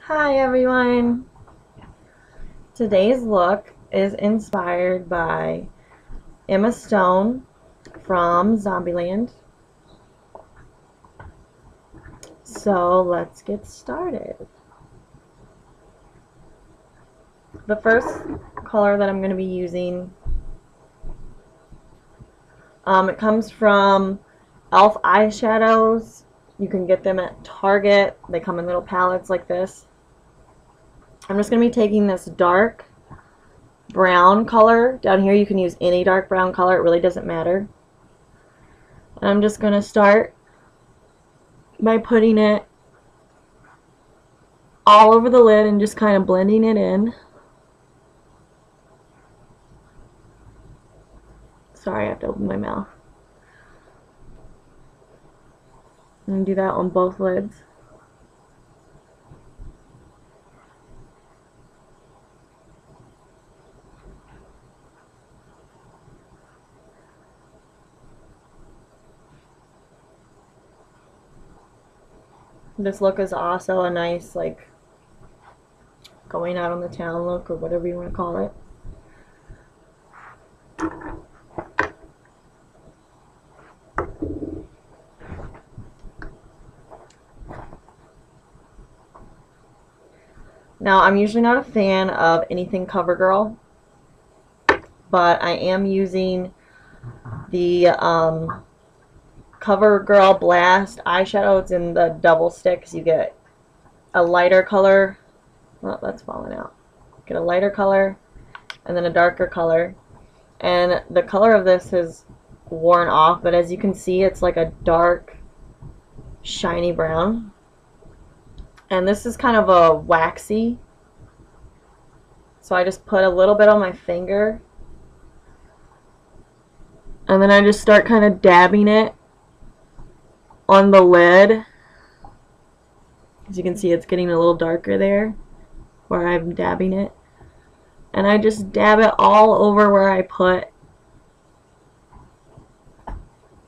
Hi everyone! Today's look is inspired by Emma Stone from Zombieland. So let's get started. The first color that I'm going to be using, it comes from e.l.f. eyeshadows. You can get them at Target. They come in little palettes like this. I'm just going to be taking this dark brown color. Down here you can use any dark brown color. It really doesn't matter. And I'm just going to start by putting it all over the lid and just kind of blending it in. Sorry, I have to open my mouth. And do that on both lids. This look is also a nice, like, going out on the town look, or whatever you want to call it. Now, I'm usually not a fan of anything Covergirl, but I am using the Covergirl Blast eyeshadow. It's in the double sticks. You get a lighter color. Well, that's falling out. Get a lighter color and then a darker color. And the color of this has worn off, but as you can see, it's like a dark, shiny brown. And this is kind of a waxy. So I just put a little bit on my finger. And then I just start kind of dabbing it on the lid. As you can see, it's getting a little darker there where I'm dabbing it. And I just dab it all over where I put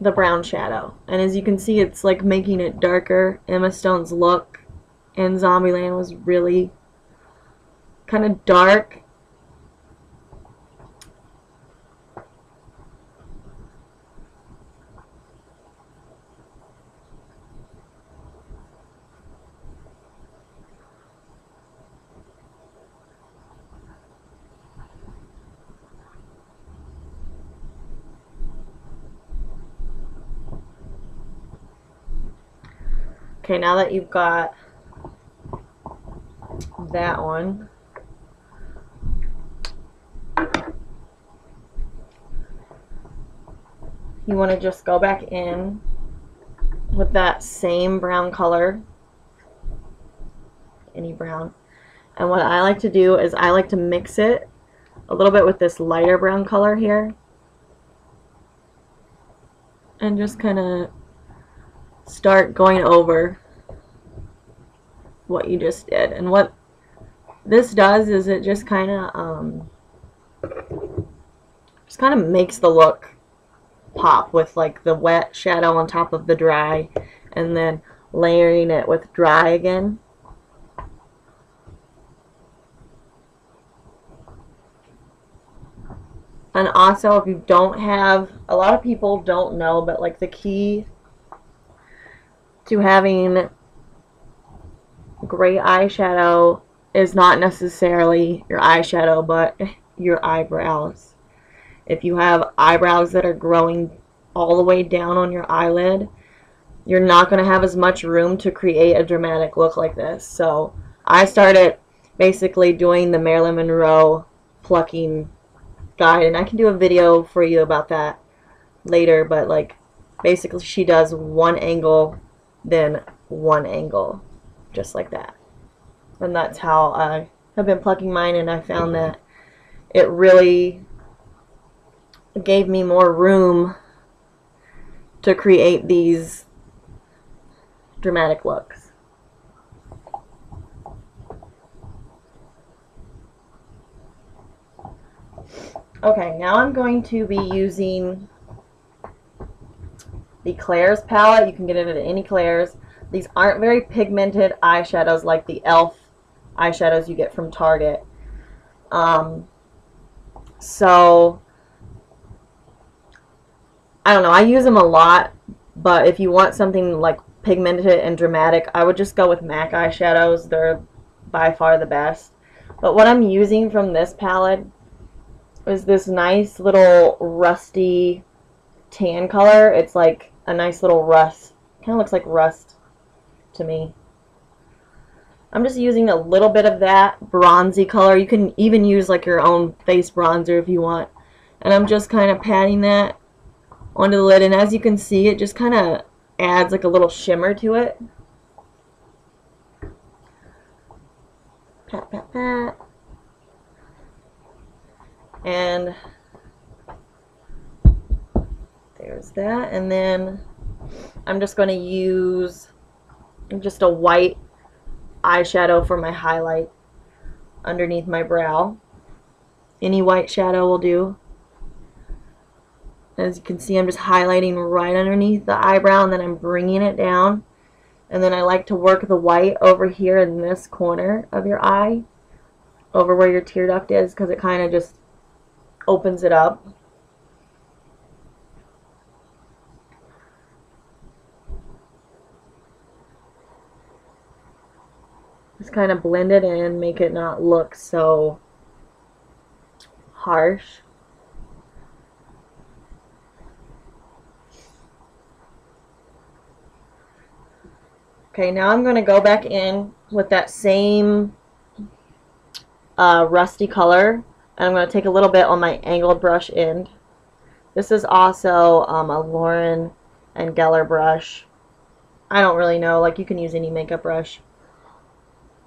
the brown shadow. And as you can see, it's like making it darker. Emma Stone's look in Zombieland was really kind of dark. Okay, now that you've got that one, you want to just go back in with that same brown color, any brown. And what I like to do is I like to mix it a little bit with this lighter brown color here, and just kind of start going over what you just did. And what this does is it just kind of makes the look pop with like the wet shadow on top of the dry, and then layering it with dry again. And also, if you don't have, a lot of people don't know, but like the key to having great eyeshadow is not necessarily your eyeshadow, but your eyebrows. If you have eyebrows that are growing all the way down on your eyelid, you're not going to have as much room to create a dramatic look like this. So I started basically doing the Marilyn Monroe plucking guide, and I can do a video for you about that later, but like basically she does one angle, then one angle, just like that. And that's how I have been plucking mine, and I found that it really gave me more room to create these dramatic looks. Okay, now I'm going to be using the Claire's palette. You can get it at any Claire's. These aren't very pigmented eyeshadows like the e.l.f. eyeshadows you get from Target. So I don't know, I use them a lot, but if you want something like pigmented and dramatic, I would just go with MAC eyeshadows. They're by far the best. But what I'm using from this palette is this nice little rusty tan color. It's like a nice little rust. Kind of looks like rust to me. I'm just using a little bit of that bronzy color. You can even use like your own face bronzer if you want. And I'm just kind of patting that onto the lid. And as you can see, it just kind of adds like a little shimmer to it. Pat, pat, pat. And there's that. And then I'm just going to use just a white eyeshadow for my highlight underneath my brow. Any white shadow will do. As you can see, I'm just highlighting right underneath the eyebrow, and then I'm bringing it down. And then I like to work the white over here in this corner of your eye, over where your tear duct is, because it kind of just opens it up. Just kind of blend it in, make it not look so harsh. Okay, now I'm going to go back in with that same rusty color, and I'm going to take a little bit on my angled brush end. This is also a Lauren and Geller brush. I don't really know, like you can use any makeup brush.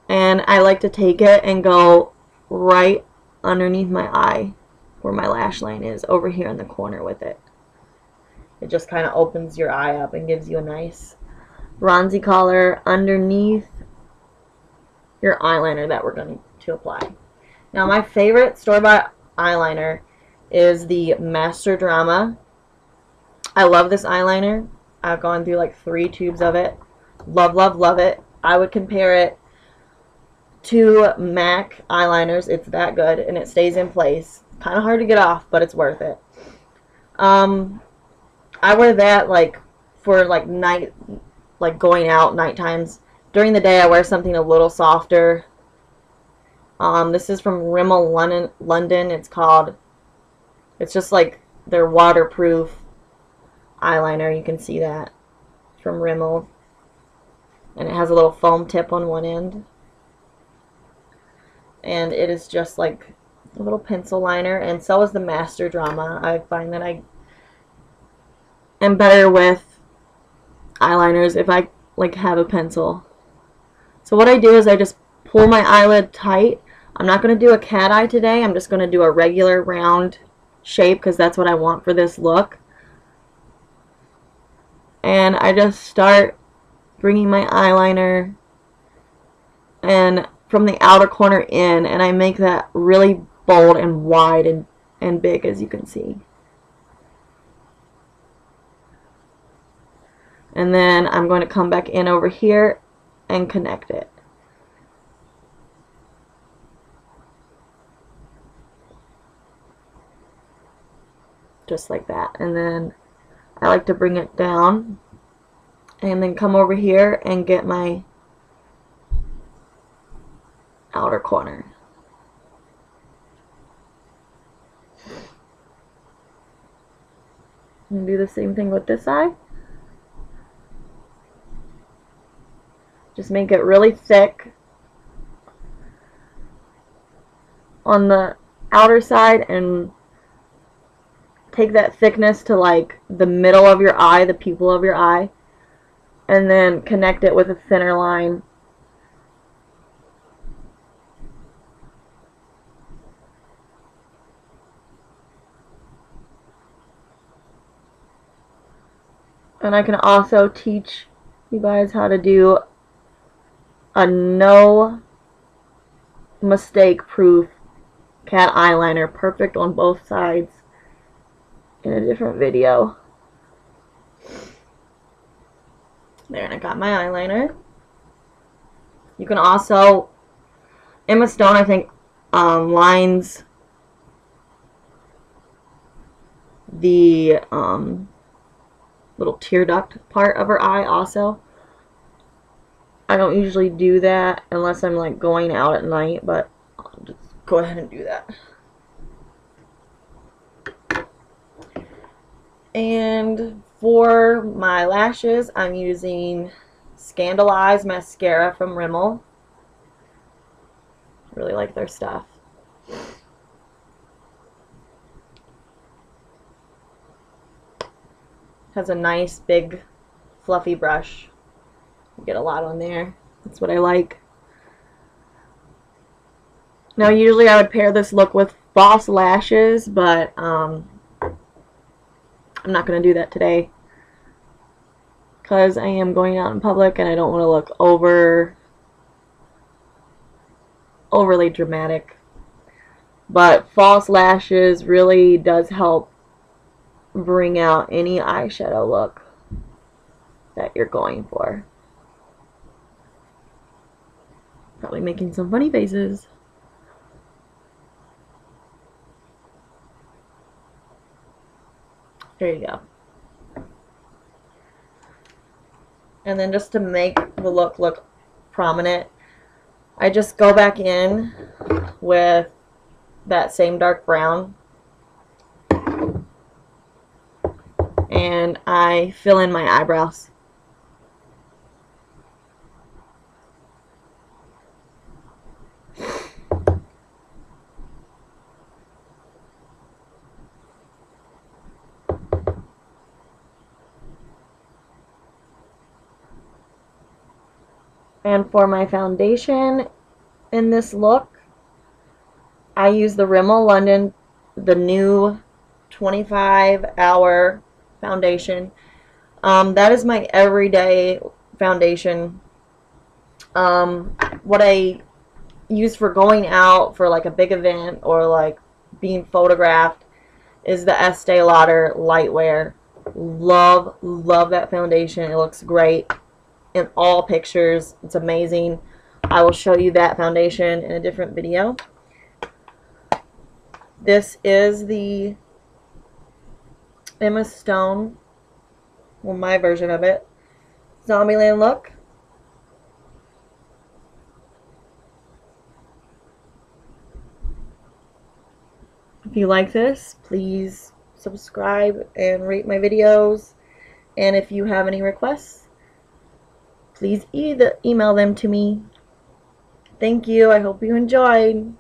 And I like to take it and go right underneath my eye where my lash line is, over here in the corner with it. It just kind of opens your eye up and gives you a nice bronzy color underneath your eyeliner that we're going to apply. Now my favorite store-bought eyeliner is the Master Drama. I love this eyeliner. I've gone through like 3 tubes of it. Love, love, love it. I would compare it to MAC eyeliners. It's that good, and it stays in place. Kind of hard to get off, but it's worth it. I wear that like for like night, like going out night times. During the day I wear something a little softer. This is from Rimmel London. It's just like their waterproof eyeliner. You can see that from Rimmel, and it has a little foam tip on one end. And it is just like a little pencil liner, and so is the Master Drama. I find that I am better with eyeliners if I like have a pencil. So what I do is I just pull my eyelid tight. I'm not going to do a cat eye today. I'm just going to do a regular round shape because that's what I want for this look. And I just start bringing my eyeliner and from the outer corner in, and I make that really bold and wide and big, as you can see. And then I'm going to come back in over here and connect it. Just like that. And then I like to bring it down and then come over here and get my outer corner. And do the same thing with this side. Just make it really thick on the outer side and take that thickness to like the middle of your eye, the pupil of your eye, and then connect it with a thinner line. And I can also teach you guys how to do a no mistake proof cat eyeliner, perfect on both sides, in a different video. There, and I got my eyeliner. You can also Emma Stone, I think, lines the little tear duct part of her eye also. I don't usually do that unless I'm like going out at night, but I'll just go ahead and do that. And for my lashes, I'm using Scandalize mascara from Rimmel. I really like their stuff. Has a nice big fluffy brush. You get a lot on there. That's what I like. Now usually I would pair this look with false lashes, but I'm not going to do that today because I am going out in public and I don't want to look overly dramatic. But false lashes really does help bring out any eyeshadow look that you're going for. Probably making some funny faces. There you go. And then just to make the look prominent, I just go back in with that same dark brown and I fill in my eyebrows. And for my foundation in this look, I use the Rimmel London, the new 25-hour foundation. That is my everyday foundation. What I use for going out for like a big event or like being photographed is the Estee Lauder Lightwear. Love that foundation. It looks great in all pictures. It's amazing. I will show you that foundation in a different video. This is the Emma Stone, well, my version of it, Zombieland look. If you like this, please subscribe and rate my videos. And if you have any requests, please either email them to me. Thank you. I hope you enjoyed.